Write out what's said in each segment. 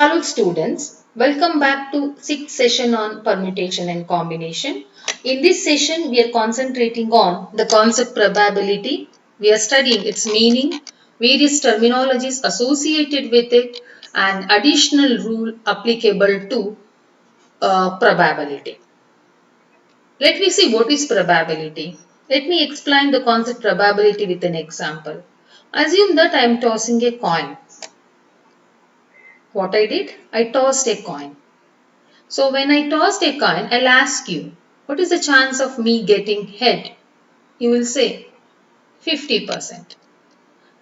Hello students, welcome back to sixth session on permutation and combination. In this session, we are concentrating on the concept probability. We are studying its meaning, various terminologies associated with it, and additional rule applicable to probability. Let me see what is probability. Let me explain the concept probability with an example. Assume that I am tossing a coin. What I did? I tossed a coin. So when I tossed a coin, I'll ask you, what is the chance of me getting head? You will say 50%.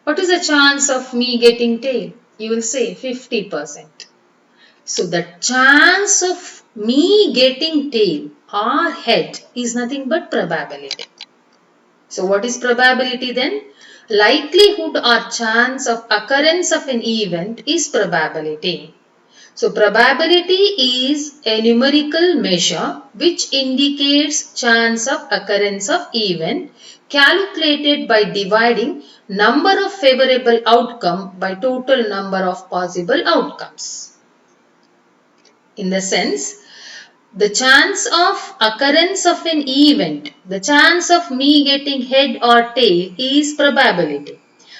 What is the chance of me getting tail? You will say 50%. So the chance of me getting tail or head is nothing but probability. So what is probability then? Likelihood or chance of occurrence of an event is probability. So probability is a numerical measure which indicates chance of occurrence of event calculated by dividing number of favorable outcome by total number of possible outcomes. In the sense, the chance of occurrence of an event, the chance of me getting head or tail is probability.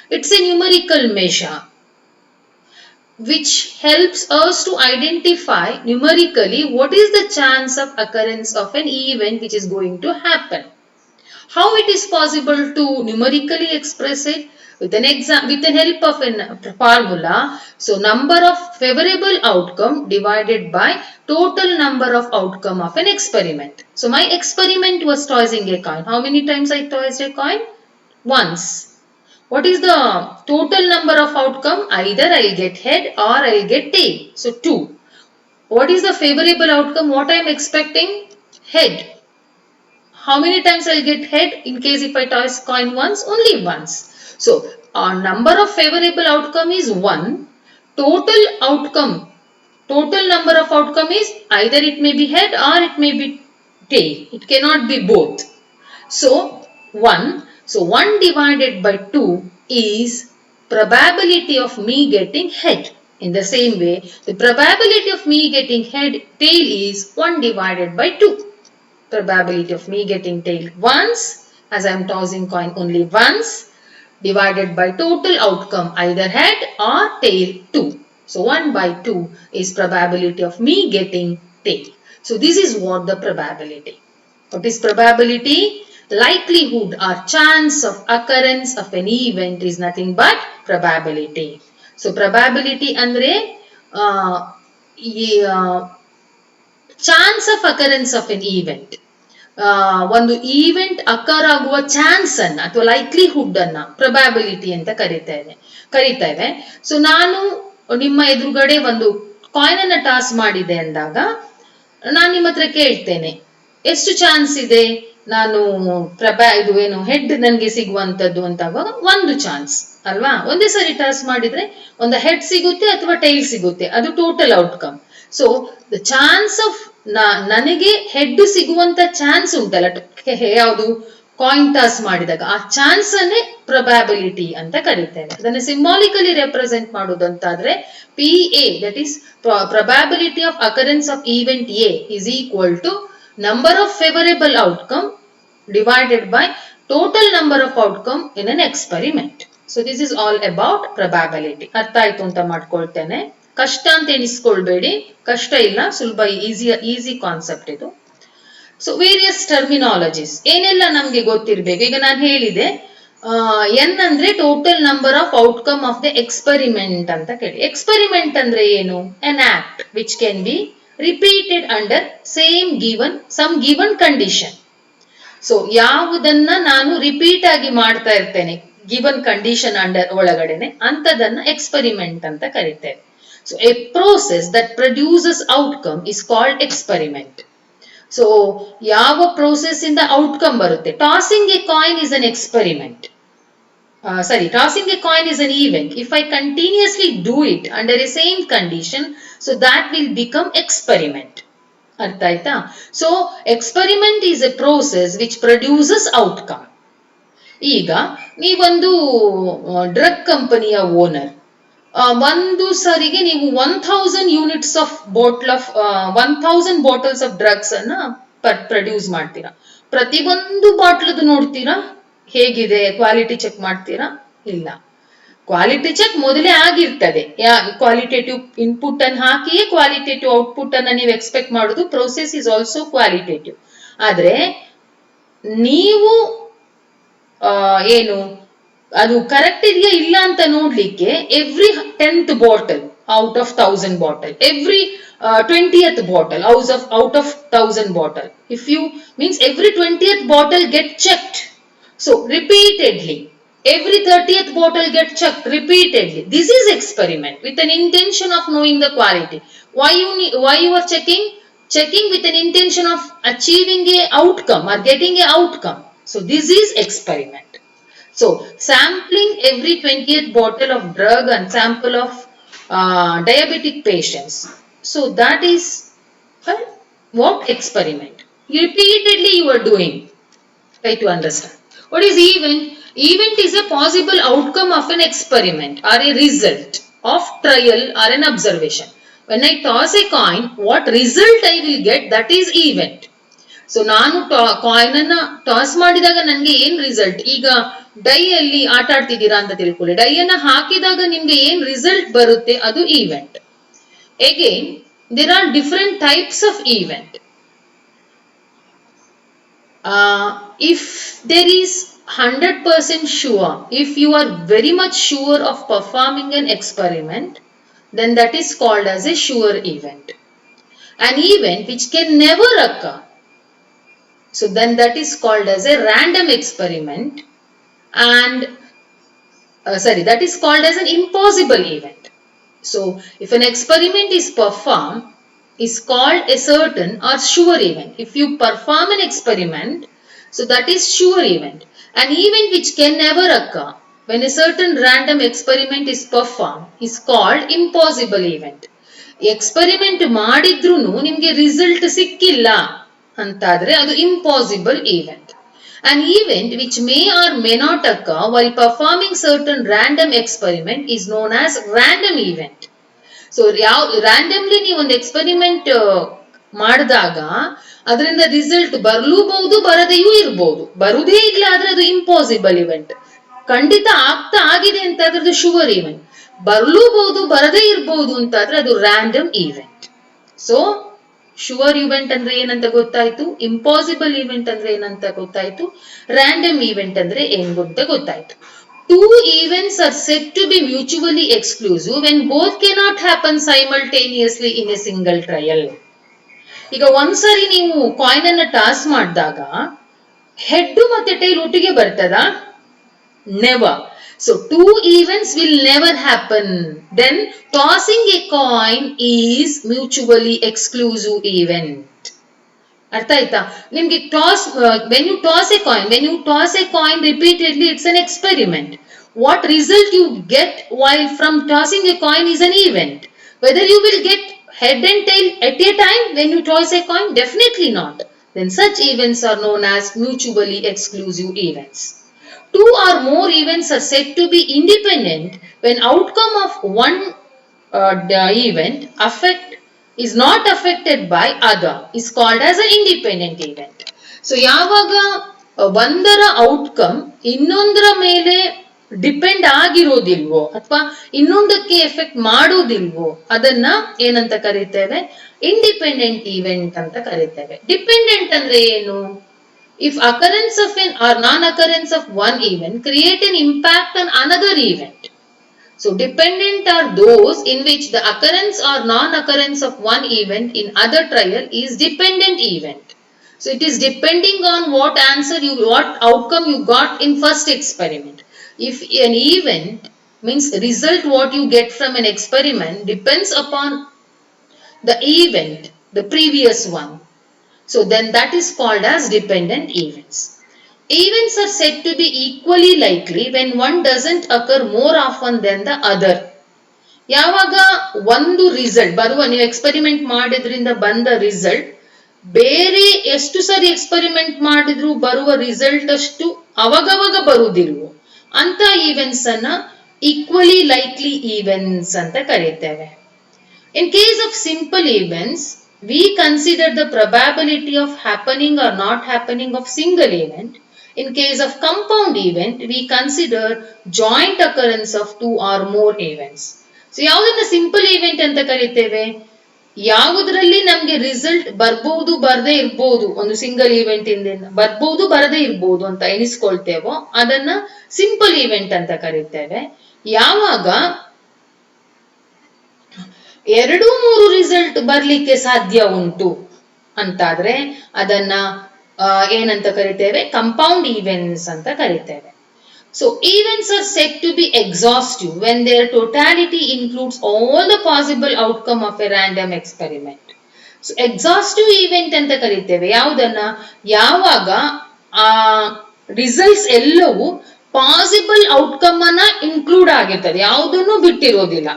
It's a numerical measure which helps us to identify numerically what is the chance of occurrence of an event which is going to happen. How it is possible to numerically express it? With an help of a formula. So number of favorable outcome divided by total number of outcome of an experiment. So my experiment was tossing a coin. How many times I tossed a coin? Once. What is the total number of outcome? Either I'll get head or I'll get tail. So 2. What is the favorable outcome? What I am expecting? Head. How many times I'll get head in case if I toss coin once? Only once. So our number of favorable outcome is 1. Total number of outcome is either it may be head or it may be tail. It cannot be both. So 1. So 1 divided by 2 is probability of me getting head. In the same way, the probability of me getting head tail is 1 divided by 2. Probability of me getting tail once, as I am tossing coin only once, divided by total outcome either head or tail 2. So 1 by 2 is probability of me getting tail. So this is what the probability. What is probability? Likelihood or chance of occurrence of an event is nothing but probability. So probability andre chance of occurrence of an event, ಒಂದು event occur ಆಗುವ chance ಅನ್ನ ಅಥವಾ likelihood ಅನ್ನ probability ಅಂತ ಕರೀತೇವೆ. So ನಾನು ನಿಮ್ಮ ಎದುರುಗಡೆ ಒಂದು ಕಾಯಿನ್ ಅನ್ನ ಟಾಸ್ ಮಾಡಿದೆ ಅಂದಾಗ ನಾನು ನಿಮ್ಮ ಹತ್ರ ಕೇಳ್ತೇನೆ, ಎಷ್ಟು ಚಾನ್ಸ್ ಇದೆ ನಾನು ಇದು ಏನು ಹೆಡ್ ನನಗೆ ಸಿಗುವಂತದ್ದು ಅಂತಾಗ ಒಂದು ಚಾನ್ಸ್ ಅಲ್ವಾ. ಒಂದೇ ಸರಿ ಟಾಸ್ ಮಾಡಿದ್ರೆ ಒಂದು ಹೆಡ್ ಸಿಗುತ್ತೆ ಅಥವಾ ಟೈಲ್ ಸಿಗುತ್ತೆ, ಅದು total outcome. So the chance of ನನಗೆ ಹೆಡ್ ಸಿಗುವಂತ ಚಾನ್ಸ್ ಉಂಟಲ್ಲ, ಯಾವುದು ಕಾಯಿನ್ ಟಾಸ್ ಮಾಡಿದಾಗ ಆ ಚಾನ್ಸ್ ಅನ್ನೇ ಪ್ರೊಬ್ಯಾಬಿಲಿಟಿ ಅಂತ ಕರೀತೇವೆ. ಅದನ್ನ ಸಿಂಬಾಲಿಕಲಿ ರೆಪ್ರೆಸೆಂಟ್ ಮಾಡುವುದಂತಾದ್ರೆ P A, that is probability of occurrence of event A is equal to number of favorable outcome divided by total number of outcome in an experiment. So this is all about probability. ಅರ್ಥ ಆಯ್ತು ಅಂತ ಮಾಡ್ಕೊಳ್ತೇನೆ. ಕಷ್ಟ ಅಂತ ಎನಿಸ್ಕೊಳ್ಬೇಡಿ, ಕಷ್ಟ ಇಲ್ಲ, ಸುಲಭ easy concept ಇದು. So various terminologies ಏನೆಲ್ಲ ನಮ್ಗೆ ಗೊತ್ತಿರ್ಬೇಕು. ಈಗ ನಾನು ಹೇಳಿದೆ ಎನ್ ಅಂದ್ರೆ total number of outcome of the experiment ಅಂತ ಕೇಳಿ. ಎಕ್ಸ್ಪೆರಿಮೆಂಟ್ ಅಂದ್ರೆ ಏನು? an act which can be repeated under some given condition. So ಯಾವುದನ್ನ ನಾನು ರಿಪೀಟ್ ಆಗಿ ಮಾಡ್ತಾ ಇರ್ತೇನೆ ಗಿವನ್ ಕಂಡೀಷನ್ ಅಂಡರ್ ಒಳಗಡೆನೆ ಅಂತದನ್ನ ಎಕ್ಸ್ಪೆರಿಮೆಂಟ್ ಅಂತ ಕರೀತೇವೆ. So a process that produces outcome is called experiment. So ಯಾವ ಪ್ರೋಸೆಸ್ ಇಂದ ಔಟ್ಕಮ್ ಬರುತ್ತೆ? Tossing a coin is an experiment. Tossing a coin is an event. If I continuously do it under a same condition, so that will become experiment. ಅರ್ಥ ಆಯ್ತಾ? So experiment is A process which produces outcome. ಈಗ ನೀವೊಂದು drug ಕಂಪನಿಯ owner, ಒಂದು ಸರಿಗೆ ನೀವು 1000 units of bottle of 1000 bottles of drugs ಅನ್ನ produce ಮಾಡ್ತೀರಾ. ಪ್ರತಿಯೊಂದು ಬಾಟ್ಲದು ನೋಡ್ತೀರಾ ಹೇಗಿದೆ, ಕ್ವಾಲಿಟಿ ಚೆಕ್ ಮಾಡ್ತೀರಾ? ಇಲ್ಲ. ಕ್ವಾಲಿಟಿ ಚೆಕ್ ಮೊದಲೇ ಆಗಿರ್ತದೆ. ಕ್ವಾಲಿಟೇಟಿವ್ ಇನ್ಪುಟ್ ಅನ್ನು ಹಾಕಿಯೇ ಕ್ವಾಲಿಟೇಟಿವ್ ಔಟ್ಪುಟ್ ಅನ್ನ ನೀವು ಎಕ್ಸ್ಪೆಕ್ಟ್ ಮಾಡುದು. Process is also qualitative. ಆದ್ರೆ ನೀವು ಏನು ಅದು ಕರೆಕ್ಟ್ ಇದೆಯಾ ಇಲ್ಲ ಅಂತ ನೋಡ್ಲಿಕ್ಕೆ every 10th bottle out of 1000 bottle, every 20th bottle out of 1000 bottle, if you means every 20th bottle get checked. So repeatedly every 30th bottle get checked repeatedly. This is experiment with an intention of knowing the quality. Why you are checking with an intention of achieving a outcome or getting a outcome. So this is experiment. So sampling every 20th bottle of drug and sample of diabetic patients. So that is what experiment repeatedly you are doing. Try to understand. What is event? Event is a possible outcome of an experiment or a result of trial or an observation. When I toss a coin, what result I will get, that is event. So ನಾನು coin ಅನ್ನ toss ಮಾಡಿದಾಗ ನನಗೆ ಏನ್ result, ಈಗ dye ಅಲ್ಲಿ ಆಟ ಆಡ್ತಿದ್ದೀರಾ ಅಂತ ತಿಳ್ಕೊಳ್ಳಿ, ಡೈ ಅನ್ನ ಹಾಕಿದಾಗ ನಿಮ್ಗೆ ಏನ್ ರಿಸಲ್ಟ್ ಬರುತ್ತೆ ಅದು event. Again there are different types of event. If there is 100% sure, if you are very much sure of performing an experiment, then that is called as a sure event. An event which can never occur, so then that is called as a random experiment, and that is called as an impossible event. So if an experiment is performed, is called a certain or sure event. If you perform an experiment, so that is sure event. An event which can never occur when a certain random experiment is performed is called impossible event. Experiment ಮಾಡಿದ್ರೂನು ನಿಮಗೆ result ಸಿಕ್ಕಿಲ್ಲ ಅಂತಾದ್ರೆ ಅದು impossible event. An event which may or may not occur while performing certain random experiment is known as random event. So randomly ನೀವು ಒಂದು experiment ಮಾಡಿದಾಗ ಅದರಿಂದ result ಬರ್ಲೂಬಹುದು, ಬರದೆಯೂ ಇರಬಹುದು. ಬರುದೇ ಇಲ್ಲ ಆದ್ರೆ ಅದು ಇಂಪಾಸಿಬಲ್ ಇವೆಂಟ್. ಖಂಡಿತ ಆಗ್ತಾ ಆಗಿದೆ ಅಂತ ಅದ್ರದ್ದು ಶುವರ್ ಇವೆಂಟ್. ಬರ್ಲೂಬಹುದು, ಬರದೇ ಇರಬಹುದು ಅಂತಾದ್ರೆ ಅದು random event. So sure event ಅಂದ್ರೆ ಏನಂತ ಗೊತ್ತಾಯ್ತು, ಇಂಪಾಸಿಬಲ್ ಇವೆಂಟ್ ಅಂದ್ರೆ ಏನಂತ ಗೊತ್ತಾಯ್ತು, ರ್ಯಾಂಡಮ್ ಇವೆಂಟ್ ಅಂದ್ರೆ ಏನು ಅಂತ ಗೊತ್ತಾಯ್ತು. Two events are said to be mutually exclusive when both cannot happen simultaneously in a single trial. ಈಗ ಒಂದ್ಸರಿ ನೀವು ಕಾಯಿನ್ ಅನ್ನ ಟಾಸ್ ಮಾಡಿದಾಗ ಹೆಡ್ ಮತ್ತೆ ಟೈಲ್ ಒಟ್ಟಿಗೆ ಬರ್ತದಾ? Never. So two events will never happen. Then tossing a coin is mutually exclusive event. ಅರ್ಥ ಆಯ್ತಾ ನಿಮ್ಗೆ? when you toss a coin repeatedly, it's an experiment. What result you get while from tossing a coin is an event. Whether you will get head and tail at a time when you toss a coin, definitely not. Then such events are known as mutually exclusive events. Two or more events are said to be independent when outcome of one event is not affected by other, is called as an independent event. So ಯಾವಾಗ ಒಂದರ outcome ಇನ್ನೊಂದರ ಮೇಲೆ depend ಆಗಿರೋದಿಲ್ವೋ ಅಥವಾ ಇನ್ನೊಂದಕ್ಕೆ effect ಮಾಡೋದಿಲ್ವೋ ಅದನ್ನ ಏನಂತ ಕರೀತೇವೆ? Independent event ಅಂತ ಕರೀತೇವೆ. Dependent ಅಂದ್ರೆ ಏನು? If occurrence of an or non occurrence of one event create an impact on another event. So dependent are those in which the occurrence or non-occurrence of one event in other trial is dependent event. So it is depending on what outcome you got in first experiment. If an event means result what you get from an experiment depends upon the event, the previous one. So then that is called as dependent events. Events are said to be equally likely when one doesn't occur more often than the other. ಯಾವಾಗ ಒಂದು result ನೀವು experiment ಮಾಡಿದ್ರಿಂದ ಬಂದ result ಬೇರೆ ಎಷ್ಟು ಸರಿ experiment ಮಾಡಿದ್ರು ಬರುವ ರಿಸಲ್ಟ್ ಅಷ್ಟು ಅವಾಗವಾಗ ಬರುವುದಿಲ್ವೋ ಅಂತ ಈವೆಂಟ್ಸ್ ಅನ್ನ ಈಕ್ವಲಿ ಲೈಕ್ಲಿ ಈವೆಂಟ್ಸ್ ಅಂತ ಕರೀತೇವೆ. In case of simple events, we consider the probability of happening or not happening of single event. In case of compound event, we consider joint occurrence of two or more events. So, ಯಾವುದನ್ನ simple event ಅಂತ ಕರಿತೇವೆ? ಯಾವುದರಲ್ಲಿ ನಮ್ಗೆ result ಬರ್ಬೋದು ಬರದೇ ಇರ್ಬೋದು, ಒಂದು single event ಇಂದ ಬರ್ಬೋದು ಬರದೇ ಇರ್ಬೋದು ಅಂತ ಎನಿಸ್ಕೊಳ್ತೇವೋ ಅದನ್ನ ಸಿಂಪಲ್ ಇವೆಂಟ್ ಅಂತ ಕರಿತೇವೆ. ಯಾವಾಗ ಎರಡು ಮೂರು ರಿಸಲ್ಟ್ ಬರ್ಲಿಕ್ಕೆ ಸಾಧ್ಯ ಉಂಟು ಅಂತಾದ್ರೆ ಅದನ್ನ ಏನಂತ ಕರಿತೇವೆ? ಕಂಪೌಂಡ್ ಈವೆಂಟ್ಸ್ ಅಂತ ಕರಿತೇವೆ. So events are set to be exhaustive when their totality includes all the possible outcome of a random experiment. So exhaustive event ಅಂತ ಕರಿತೇವೆ ಯಾವುದನ್ನ? ಯಾವಾಗ ಆ ರಿಸಲ್ಟ್ಸ್ ಎಲ್ಲವೂ ಪಾಸಿಬಲ್ ಔಟ್ಕಮ್ ಅನ್ನ ಇನ್ಕ್ಲೂಡ್ ಆಗಿರ್ತದೆ, ಯಾವುದನ್ನು ಬಿಟ್ಟಿರೋದಿಲ್ಲ.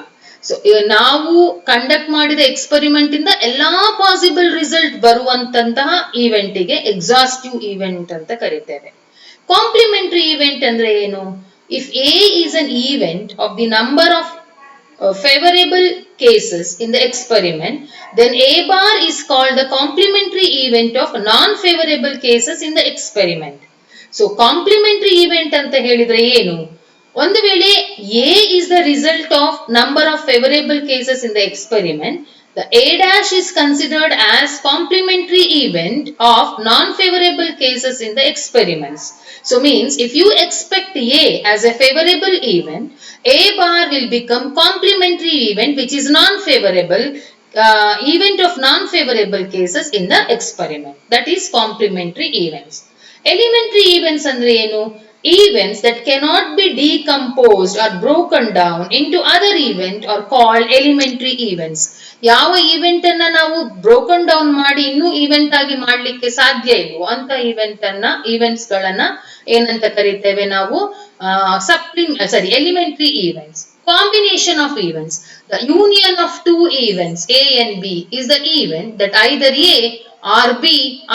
ಸೊ ನಾವು ಕಂಡಕ್ಟ್ ಮಾಡಿದ ಎಕ್ಸ್ಪೆರಿಮೆಂಟ್ ಇಂದ ಎಲ್ಲಾ ಪಾಸಿಬಲ್ ರಿಸಲ್ಟ್ ಬರುವಂತಹ ಇವೆಂಟಿಗೆ ಎಕ್ಸಾಸ್ಟಿವ್ ಇವೆಂಟ್ ಅಂತ ಕರಿತೇವೆ. ಕಾಂಪ್ಲಿಮೆಂಟರಿ ಇವೆಂಟ್ ಅಂದ್ರೆ ಏನು? If A is an event of the number of favorable cases in the experiment, then A bar is called the complementary event of non-favorable cases in the experiment. So complementary event ಅಂತ ಹೇಳಿದ್ರೆ ಏನು? ಒಂದು ವೇಳೆ A is the result of number of favorable cases in the experiment, the A dash is considered as complementary event of non-favorable cases in the experiments. So means if you expect A as a favorable event, A bar will become complementary event which is non-favorable event of non-favorable cases in the experiment. That is complementary events. Elementary events andre enu? Events that cannot be decomposed or broken down into other event are called elementary events. ಯಾವ event ಅನ್ನ ನಾವು broken down ಮಾಡಿ ಇನ್ನೂ event ಆಗಿ ಮಾಡ್ಲಿಕ್ಕೆ ಸಾಧ್ಯ ಇಲ್ವೋ ಅಂತ ಈವೆಂಟ್ಸ್ ಗಳನ್ನ ಏನಂತ ಕರಿತೇವೆ ನಾವು? Elementary events. Combination of events. The union of two events A and B is the event that either A or B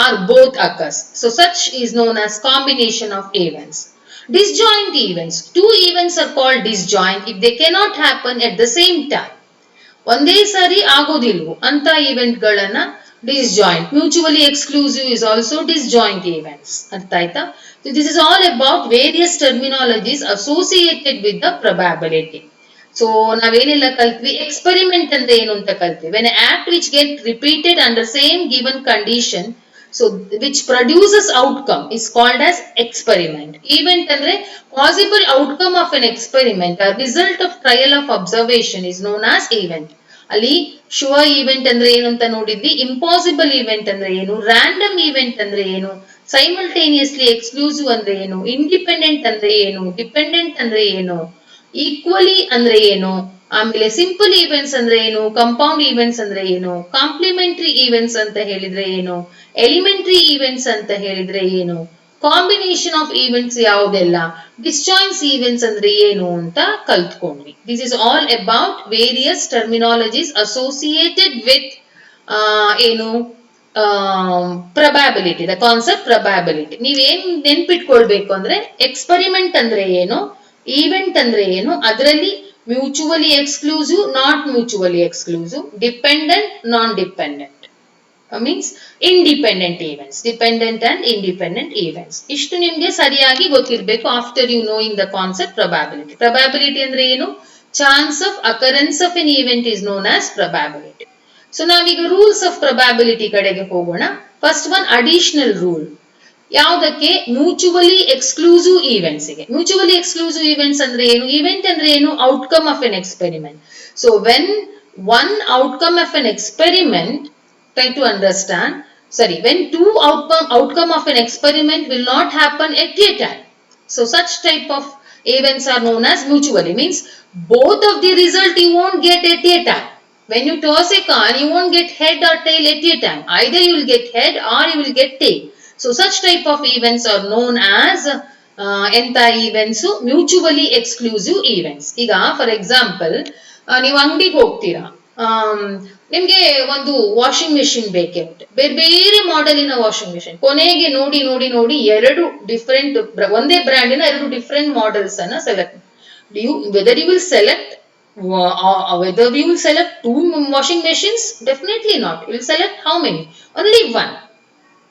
or both occurs. So such is known as combination of events. Disjoint events. Two events are called disjoint if they cannot happen at the same time. ಒಂದೇ ಸಾರಿ ಆಗೋದಿಲ್ವು ಅಂತ event ಗಳನ್ನ disjoint. Mutually exclusive is also disjoint events. ಅರ್ಥ ಆಯ್ತಾ? So this is all about various terminologies associated with the probability. So ನಾವೇನೆಲ್ಲ ಕಲ್ತ್ವಿ? Experiment ಅಂದ್ರೆ ಏನು ಅಂತ ಕಲ್ತ್ವಿ. When act which get repeated under same given condition, so which produces outcome is called as experiment. Event ಅಂದ್ರೆ possible outcome of an experiment or result of trial of observation is known as event. ಅಲ್ಲಿ sure event ಅಂದ್ರೆ ಏನು ಅಂತ ನೋಡಿದ್ವಿ. Impossible event ಅಂದ್ರೆ ಏನು? Random event ಅಂದ್ರೆ ಏನು? ಸೈಮಲ್ಟೇನಿಯಸ್ಲಿ ಎಕ್ಸ್ಕ್ಲೂಸಿವ್ ಅಂದ್ರೆ ಏನು? ಇಂಡಿಪೆಂಡೆಂಟ್ ಅಂದ್ರೆ ಏನು? ಡಿಪೆಂಡೆಂಟ್ ಅಂದ್ರೆ ಏನು? ಈಕ್ವಲಿ ಅಂದ್ರೆ ಏನು? ಆಮೇಲೆ ಸಿಂಪಲ್ ಈವೆಂಟ್ಸ್ ಅಂದ್ರೆ ಏನು? ಕಂಪೌಂಡ್ ಈವೆಂಟ್ಸ್ ಅಂದ್ರೆ ಏನು? ಕಾಂಪ್ಲಿಮೆಂಟರಿ ಈವೆಂಟ್ಸ್ ಅಂತ ಹೇಳಿದ್ರೆ ಏನು? ಎಲಿಮೆಂಟರಿ ಈವೆಂಟ್ಸ್ ಅಂತ ಹೇಳಿದ್ರೆ ಏನು? ಕಾಂಬಿನೇಷನ್ ಆಫ್ ಈವೆಂಟ್ಸ್ ಯಾವುದೆಲ್ಲ? ಡಿಸ್ಜಾಯಿಂಟ್ಸ್ ಈವೆಂಟ್ಸ್ ಅಂದ್ರೆ ಏನು ಅಂತ ಕಲ್ತ್ಕೊಂಡ್ವಿ. This is all about various terminologies associated with ಏನು ಪ್ರೊಬ್ಯಾಬಿಲಿಟಿ, ದ ಕಾನ್ಸೆಪ್ಟ್ ಪ್ರೊಬ್ಯಾಬಿಲಿಟಿ. ನೀವೇನ್ ನೆನ್ಪಿಟ್ಕೊಳ್ಬೇಕು ಅಂದ್ರೆ ಎಕ್ಸ್ಪೆರಿಮೆಂಟ್ ಅಂದ್ರೆ ಏನು, ಈವೆಂಟ್ ಅಂದ್ರೆ ಏನು, ಅದರಲ್ಲಿ mutually exclusive, not mutually exclusive, dependent, non dependent, means independent events, dependent and independent events. ಇಷ್ಟು ನಿಮ್ಗೆ ಸರಿಯಾಗಿ ಗೊತ್ತಿರಬೇಕು after you knowing the concept probability. Probability ಅಂದ್ರೆ ಏನು? Chance of occurrence of an event is known as probability. So ನಾವೀಗ rules of probability ಕಡೆಗೆ ಹೋಗೋಣ. First one, additional rule. ಯಾವುದಕ್ಕೆ? ಮ್ಯೂಚುವಲಿ ಎಕ್ಸ್ಕ್ಲೂಸಿವ್ ಈವೆಂಟ್ಸ್ ಗೆ. ಮ್ಯೂಚುವಲಿ ಎಕ್ಸ್ಕ್ಲೂಸಿವ್ ಈವೆಂಟ್ಸ್ ಅಂದ್ರೆ ಏನು? Event ಅಂದ್ರೆ ಏನು? Outcome of an experiment. So when one outcome of an experiment, try to understand, when two outcome of an experiment will not happen at a time, so such type of events are known as mutually, means both of the result you won't get at a time. When you toss a coin, you won't get head or tail at a time. Either you will get head or you will get tail. So such type of events are known as events mutually exclusive events. ಈಗ for example ನೀವು ಅಂಗಡಿಗೆ ಹೋಗ್ತೀರಾ, ನಿಮ್ಗೆ ಒಂದು washing machine ಬೇಕಿರುತ್ತೆ, ಬೇರೆ ಬೇರೆ ಮಾಡೆಲಿನ washing machine. ಕೊನೆಗೆ ನೋಡಿ ನೋಡಿ ನೋಡಿ ಎರಡು ಡಿಫ್ರೆಂಟ್, ಒಂದೇ ಬ್ರ್ಯಾಂಡಿನ ಎರಡು ಡಿಫ್ರೆಂಟ್ ಮಾಡೆಲ್ಸ್ ಅನ್ನ select. Whether you will select whether we will select two washing machines? Definitely not. You will select how many? Only one.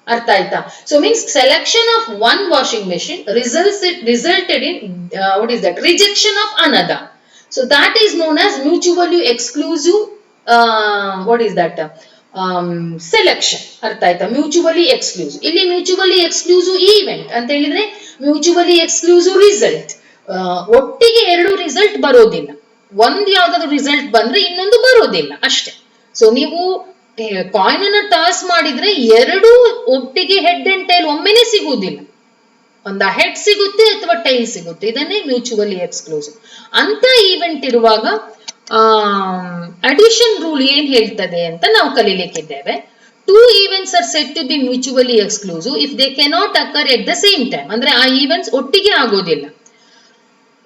Artha aita. So means selection of one washing machine resulted in what is that? Rejection of another. So that is known as mutually exclusive. What is that? Selection. Artha aita. Mutually exclusive. Illi mutually exclusive event ಅಂತ ಹೇಳಿದ್ರೆ mutually exclusive result. ಒಟ್ಟಿಗೆ ಎರಡು result ಬರೋದಿಲ್ಲ. ಒಂದ್ ಯಾವ್ದಾದ್ರು result ಬಂದ್ರೆ ಇನ್ನೊಂದು ಬರೋದಿಲ್ಲ ಅಷ್ಟೇ. ಸೊ ನೀವು ಕಾಯಿನ್ ಅನ್ನ ಟಾಸ್ ಮಾಡಿದ್ರೆ ಎರಡು ಒಟ್ಟಿಗೆ ಹೆಡ್ ಅಂಡ್ ಟೈಲ್ ಒಮ್ಮೆನೆ ಸಿಗುವುದಿಲ್ಲ. ಒಂದ ಹೆಡ್ ಸಿಗುತ್ತೆ ಅಥವಾ ಟೈಲ್ ಸಿಗುತ್ತೆ. ಇದನ್ನೇ ಮ್ಯೂಚುವಲಿ ಎಕ್ಸ್ಕ್ಲೂಸಿವ್ ಅಂತ ಈವೆಂಟ್ ಇರುವಾಗ ಅಡಿಷನ್ ರೂಲ್ ಏನ್ ಹೇಳ್ತದೆ ಅಂತ ನಾವು ಕಲಿಲಿಕ್ಕಿದ್ದೇವೆ. Two events are set to be mutually exclusive if they cannot occur at the same time. ಅಂದ್ರೆ ಆ ಈವೆಂಟ್ಸ್ ಒಟ್ಟಿಗೆ ಆಗೋದಿಲ್ಲ.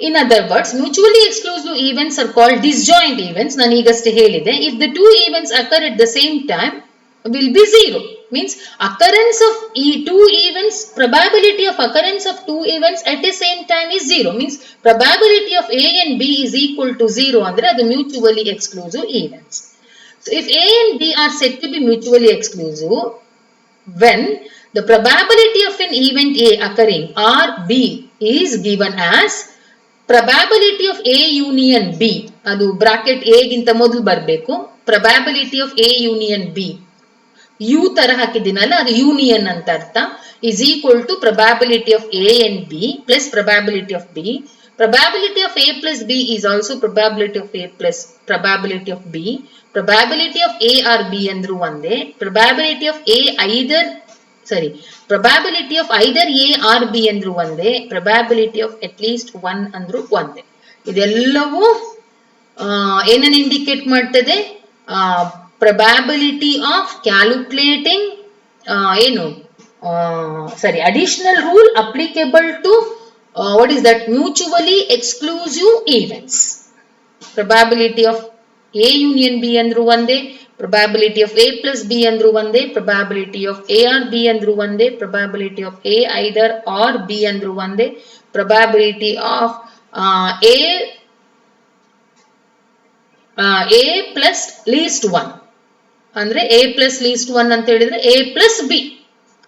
In other words, mutually exclusive events are called disjoint events. ನಾನು ಈಗಷ್ಟೇ ಹೇಳಿದೆ. If the two events occur at the same time, will be zero. Means occurrence of two events, probability of occurrence of two events at the same time is zero. Means probability of A and B is equal to zero. ಅಂದ್ರೆ ಅದು mutually exclusive events. So if A and B are said to be mutually exclusive, when the probability of an event A occurring or B is given as probability of A union B, ಅದು bracket A ಗಿಂತ ಮೊದಲು ಬರಬೇಕು. probability of A union B, U ತರ ಹಾಕಿದ್ದೀನಲ್ಲ ಅದು union ಅಂತ ಅರ್ಥ, is equal to probability of A and B plus probability of B. probability of A plus B is also probability of A plus probability of B. probability of A or B ಅಂದ್ರೂ ಒಂದೇ. probability of A probability of either A or B ಅಂದ್ರೂ ಒಂದೇ. probability of at least one ಅಂದ್ರೂ ಒಂದೇ. ಇದೆಲ್ಲವೂ ಏನನ್ನು indicate ಮಾಡ್ತದೆ? probability of calculating additional rule applicable to what is that? mutually exclusive events. probability of A union B ಅಂದ್ರೂ ಒಂದೇ. probability of A plus B ಅಂದ್ರೂ ಒಂದೇ. probability of A or B ಅಂದ್ರೂ ಒಂದೇ. probability of A either or B ಅಂದ್ರೂ ಒಂದೇ. probability of A plus least one ಅಂದ್ರೆ A plus least one ಅಂತ ಹೇಳಿದ್ರೆ A plus B.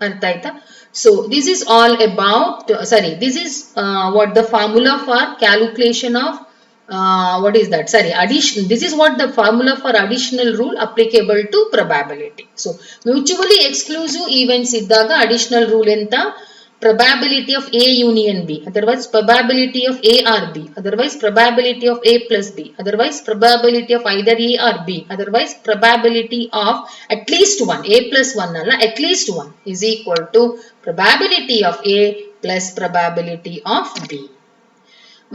ಅರ್ಥ ಆಯ್ತಾ? So this is all about this is what the formula for calculation of what is that? Addition. This is what the formula for additional rule applicable to probability. So mutually exclusive events iddaga additional rule enta probability of A union B, otherwise probability of A or B, otherwise probability of A plus B, otherwise probability of either A or B, otherwise probability of at least one, A plus one alla, at least one is equal to probability of A plus probability of B.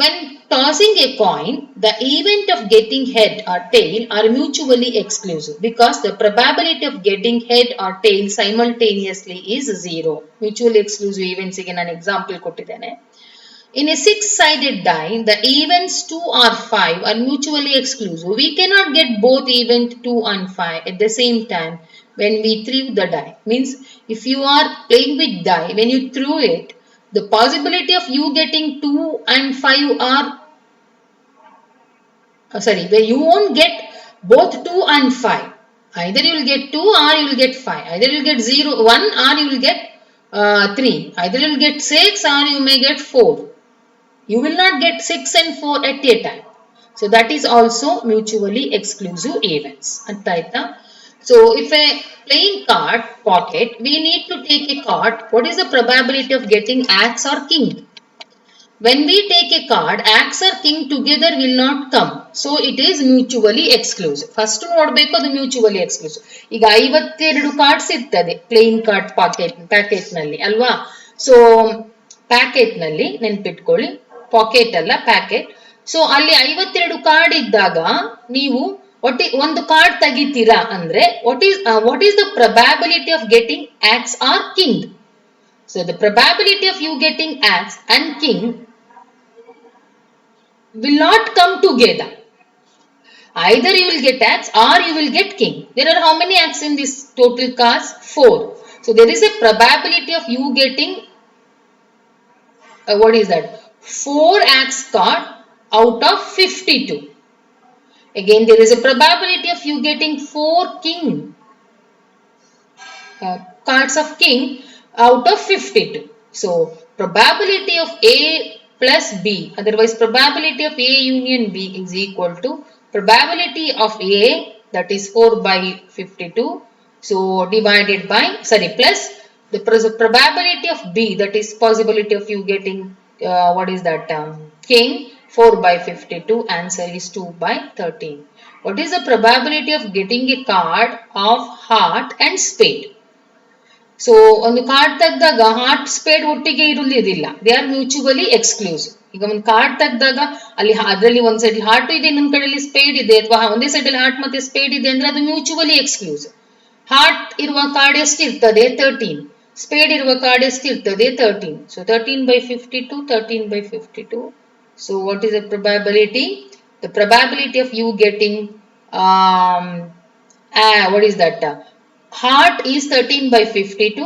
When tossing a coin, the event of getting head or tail are mutually exclusive because the probability of getting head or tail simultaneously is zero. Mutually exclusive events ಗೆ ನಾನು example ಕೊಟ್ಟಿದ್ದೇನೆ. In a six-sided die, the events 2 or 5 are mutually exclusive. We cannot get both event 2 and 5 at the same time when we threw the die. Means if you are playing with die, when you threw it, the possibility of you getting 2 and 5 are where you won't get both 2 and 5. Either you will get 2 or you will get 5. Either you will get 0, 1 or you will get 3. Either you will get 6 or you may get 4. You will not get 6 and 4 at a time. So that is also mutually exclusive events. Artha? So if a playing card pocket, we need to take a card. What is the probability of getting axe or king? When we take a card, axe or king together will not come. So it is mutually exclusive. First ನೋಡಬೇಕು ಅದು mutually exclusive. ಈಗ 52 cards ಇರ್ತದೆ playing card packet ನಲ್ಲಿ ಅಲ್ವಾ? So packet ನಲ್ಲಿ ನೆನ್ಪಿಟ್ಕೊಳ್ಳಿ, packet ಅಲ್ಲ packet. So ಅಲ್ಲಿ 52 ಕಾರ್ಡ್ ಇದ್ದಾಗ ನೀವು ಒಂದು ಕಾರ್ಡ್ ತೆಗಿತೀರಾ ಅಂದ್ರೆ what is the probability of getting axe or king? So the probability of you getting axe and king will not come together. Either you will get axe or you will get king. There are how many axes in this total cards? 4. So there is a probability of you getting what is that? 4 axe card out of 52. Again, there is a probability of you getting 4 cards of king out of 52. So, probability of A plus B, otherwise probability of A union B is equal to probability of A, that is 4 by 52. So, divided by, plus the probability of B, that is possibility of you getting, king, 4 by 52, answer is 2 by 13. What is the probability of getting a card of heart and spade? So ಒಂದು card ತೆಗೆದಾಗ heart speed ಒಟ್ಟಿಗೆ ಇರಲಿಲ್ಲ, they are mutually exclusive. ಈಗ ಒಂದು card ತೆಗೆದಾಗ ಅಲ್ಲಿ ಅದರಲ್ಲಿ ಒಂದ್ ಸೈಡ್ ಹಾರ್ಟ್ ಇದೆ, ಇನ್ನೊಂದ್ ಕಡೆಯಲ್ಲಿ ಸ್ಪೇಡ್ ಇದೆ, ಅಥವಾ ಒಂದೇ ಸೈಡ್ ಅಲ್ಲಿ ಹಾರ್ಟ್ ಮತ್ತೆ ಸ್ಪೇಡ್ ಇದೆ ಅಂದ್ರೆ ಅದು ಮ್ಯೂಚುವಲಿ ಎಕ್ಸ್ಕ್ಲೂಸಿವ್. ಹಾರ್ಟ್ ಇರುವ ಕಾರ್ಡ್ ಎಷ್ಟಿರ್ತದೆ? 13. ಸ್ಪೇಡ್ ಇರುವ ಕಾರ್ಡ್ ಎಷ್ಟಿರ್ತದೆ? 13. So 13/52, 13/52. So what is the probability? The probability of you getting heart is 13/52.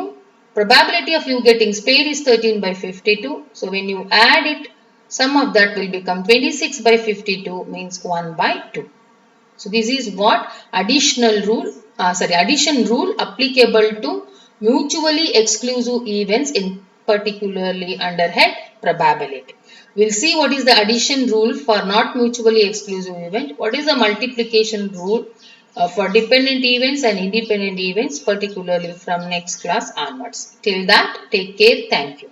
Probability of you getting spade is 13/52. So when you add it, sum of that will become 26/52, means 1/2. So this is what addition rule applicable to mutually exclusive events, in particularly under head probability. We'll see what is the addition rule for not mutually exclusive event. What is the multiplication rule for dependent events and independent events, particularly from next class onwards. Till that, take care. Thank you.